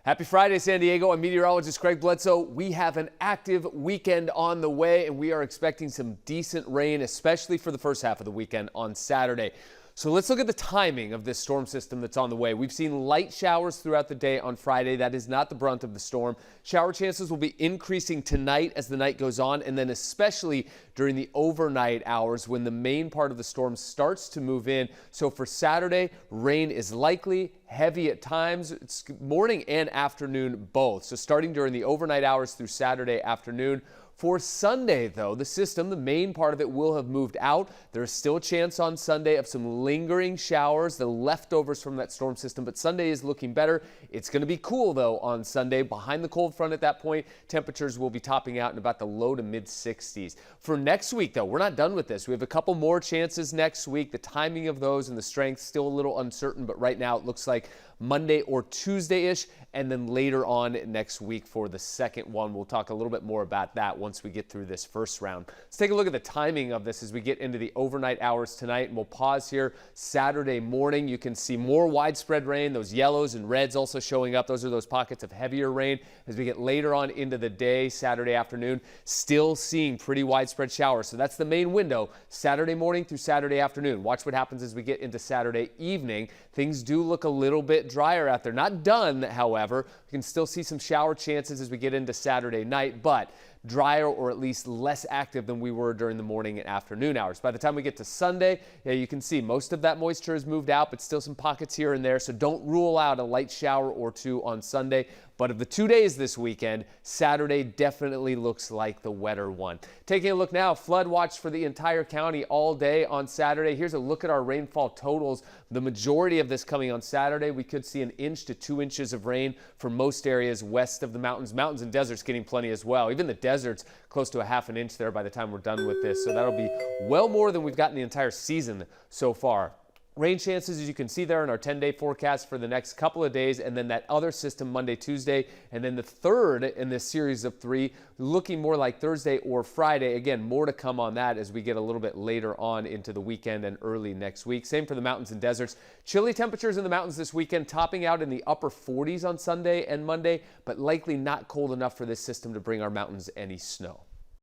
Happy Friday, San Diego. I'm meteorologist Craig Bledsoe. We have an active weekend on the way, and we are expecting some decent rain, especially for the first half of the weekend on Saturday. So let's look at the timing of this storm system that's on the way. We've seen light showers throughout the day on Friday. That is not the brunt of the storm. Shower chances will be increasing tonight as the night goes on, and then especially during the overnight hours when the main part of the storm starts to move in. So for Saturday, rain is likely, heavy at times. It's morning and afternoon both. So starting during the overnight hours through Saturday afternoon. For Sunday, though, the system, the main part of it, will have moved out. There's still a chance on Sunday of some lingering showers, the leftovers from that storm system, but Sunday is looking better. It's going to be cool, though, on Sunday. Behind the cold front at that point, temperatures will be topping out in about the low to mid 60s. For next week, though, we're not done with this. We have a couple more chances next week. The timing of those and the strength still a little uncertain, but right now it looks like Monday or Tuesday-ish, and then later on next week for the second one. We'll talk a little bit more about that once we get through this first round. Let's take a look at the timing of this as we get into the overnight hours tonight, and we'll pause here. Saturday morning, you can see more widespread rain, those yellows and reds also showing up. Those are those pockets of heavier rain. As we get later on into the day, Saturday afternoon, still seeing pretty widespread showers. So that's the main window, Saturday morning through Saturday afternoon. Watch what happens as we get into Saturday evening. Things do look a little bit drier out there. Not done, however. We can still see some shower chances as we get into Saturday night, but drier or at least less active than we were during the morning and afternoon hours. By the time we get to Sunday, you can see most of that moisture has moved out, but still some pockets here and there, so don't rule out a light shower or two on Sunday. But of the 2 days this weekend, Saturday definitely looks like the wetter one. Taking a look now, flood watch for the entire county all day on Saturday. Here's a look at our rainfall totals. The majority of this coming on Saturday. We could see 1 inch to 2 inches of rain for most areas west of the mountains. Mountains and deserts getting plenty as well. Even the deserts close to a ½ an inch there by the time we're done with this. So that'll be well more than we've gotten the entire season so far. Rain chances, as you can see there in our 10-day forecast for the next couple of days, and then that other system Monday, Tuesday, and then the third in this series of 3 looking more like Thursday or Friday. Again, more to come on that as we get a little bit later on into the weekend and early next week. Same for the mountains and deserts. Chilly temperatures in the mountains this weekend, topping out in the upper 40s on Sunday and Monday, but likely not cold enough for this system to bring our mountains any snow.